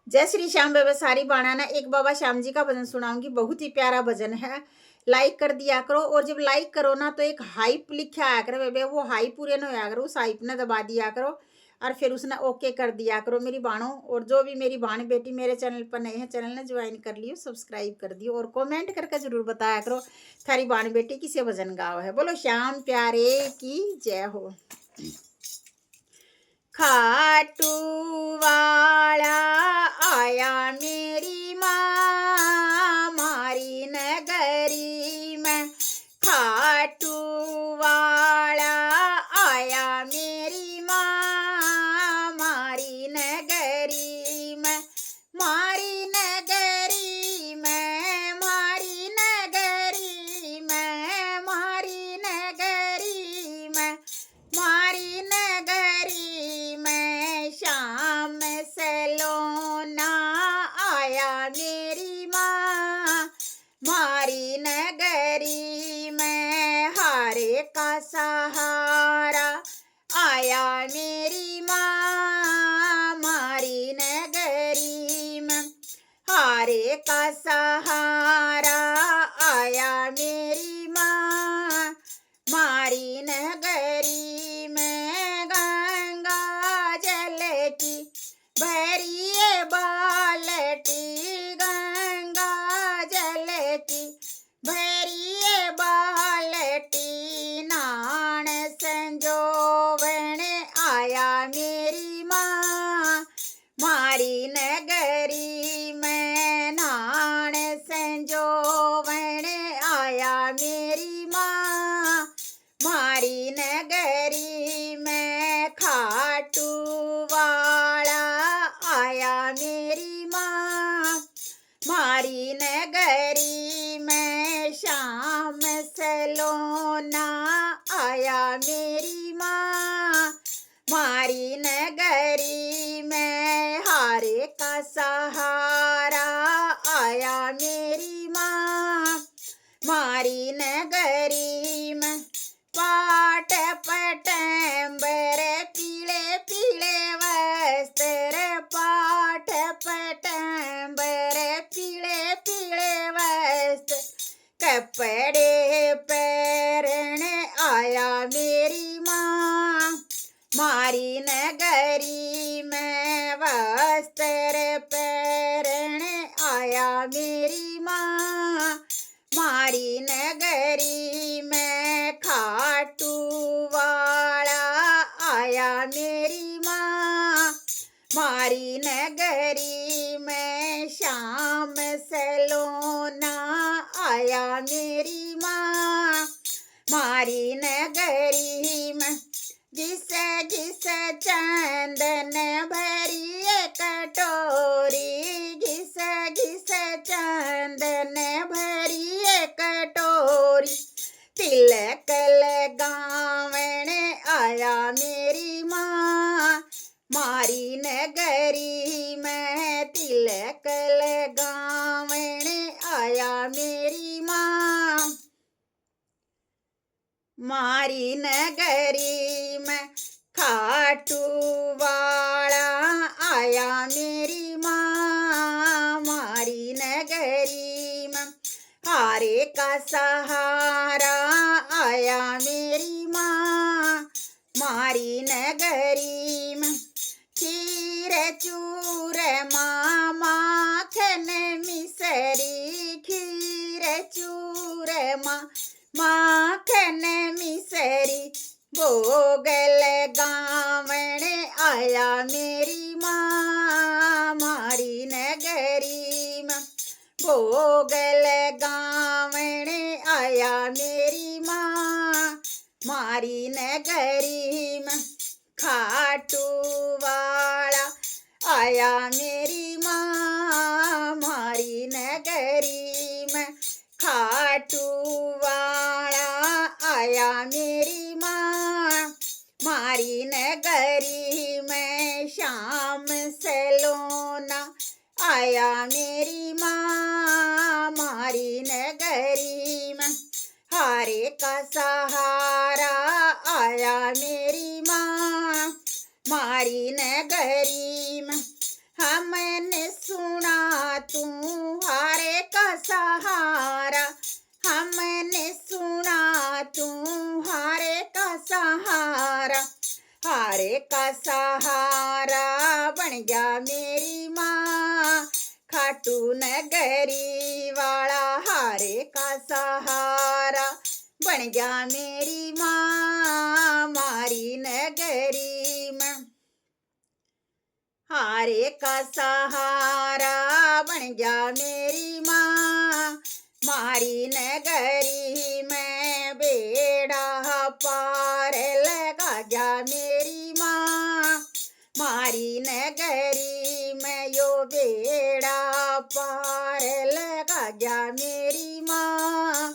जय श्री श्याम बाबा सारी बाणा ना एक बाबा श्याम जी का भजन सुनाऊंगी। बहुत ही प्यारा भजन है। लाइक कर दिया करो और जब लाइक करो ना तो एक हाइप लिखा आया करो बेबे, वो हाइप पूरे न होया करो, उस हाइप ने दबा दिया करो और फिर उसने ओके कर दिया करो मेरी बाणों। और जो भी मेरी बाण बेटी मेरे चैनल पर नए हैं, चैनल ने ज्वाइन कर लियो, सब्सक्राइब कर दियो और कमेंट करके जरूर बताया करो थारी बाण बेटी किसे भजन गाओ है। बोलो श्याम प्यारे की जय हो। खाटू वाला आया मेरी माँ मारी नगरी में। खाटू वाला आया मेरी माँ मारी नगरी में। मारी नगरी में, मारी नगरी में, मारी नगरी में, मारी नगरी में। श्याम सलोना आया मेरी माँ मारी नगरी में। हारे का सहारा आया मेरी माँ मारी नगरी में। हारे का सहारा आया मेरी माँ मारी नगरी में। गंगा जल की भरिए बाल्टी, गंगा जल की भरिए बाल्टी। नान संजोवन आया मेरी माँ मारी नगरी में। नान संजोवन आया मेरी माँ मारी नगरी में। खाटू वाला आया मेरी माँ मारी नगरी में। श्याम सलोना आया मेरी माँ मारी नगरी में। हारे का सहारा आया मेरी माँ मारी नगरी में। पाट पटंबर पीले पीले वस्त्र, पाट पटंबर पीले पीले वस्त्र। कपड़े पहन आया मेरी माँ मारी नगरी में। वस्त्र पहन आया मेरी माँ मारी नगरी में। खाटू वाला आया मेरी माँ मारी नगरी में। श्याम सलोना आया मेरी माँ मारी नगरी में। घिस घिस चंदन भरी कटोरी, घिस घिस चंदन भरी कटोरी। तिलक लगावन आया मेरी माँ मारी नगरी में। तिलक लगावन आया मेरी माँ मारी नगरी में। खाटू वाला आया मेरी माँ मारी नगरी में। हारे का सहारा आया मेरी माँ मारी नगरी में। खीर चूर माँ माखन मिसरी, खीर चूर माँ माखन मिसरी। भोग लगावन आया मेरी माँ मारी नगरी में। भोग लगावन आया मेरी माँ मारी नगरी में। खाटू वाला आया मेरी माँ मारी नगरी में। खाटू वाला आया मेरी माँ मारी नगरी में। श्याम सलोना आया मेरी माँ मारी नगरी में। हारे का सहारा आया मेरी माँ मारी नगरी में। हमने सुना तुम्हारे का सहारा, हमने सुना तुम्हारे का सहारा, हारे का सहारा बन गया मेरी माँ, खाटू नगरी वाला हारे का सहारा बन गया मेरी माँ, मारी नगरी में हारे का सहारा बन गया मेरी माँ, मारी नगरी में बेड़ा पार लगा गया मेरी माँ, मारी नगरी में यो बेड़ा पार लगा गया मेरी माँ,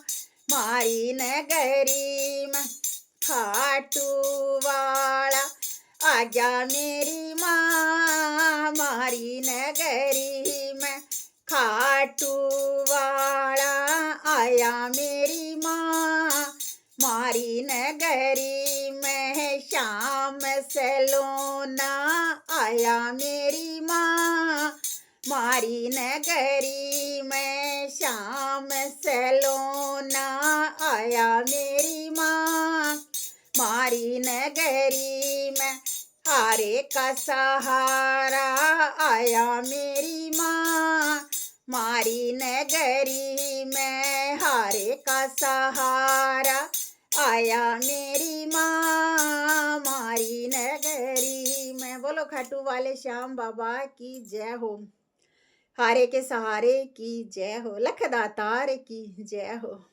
मारी नगरी में खाटू वाला आ गया मेरी माँ, मारी नगरी में खाटू वाला आया मेरी माँ, मारी नगरी में शाम सलोना आया मेरी माँ, मारी नगरी में शाम सलोना आया मेरी माँ, मारी नगरी में हारे का सहारा आया मेरी माँ, मारी नगरी में हारे का सहारा आया मेरी माँ, मारी नगरी में। बोलो खाटू वाले श्याम बाबा की जय हो, हारे के सहारे की जय हो, लख दातार की जय हो।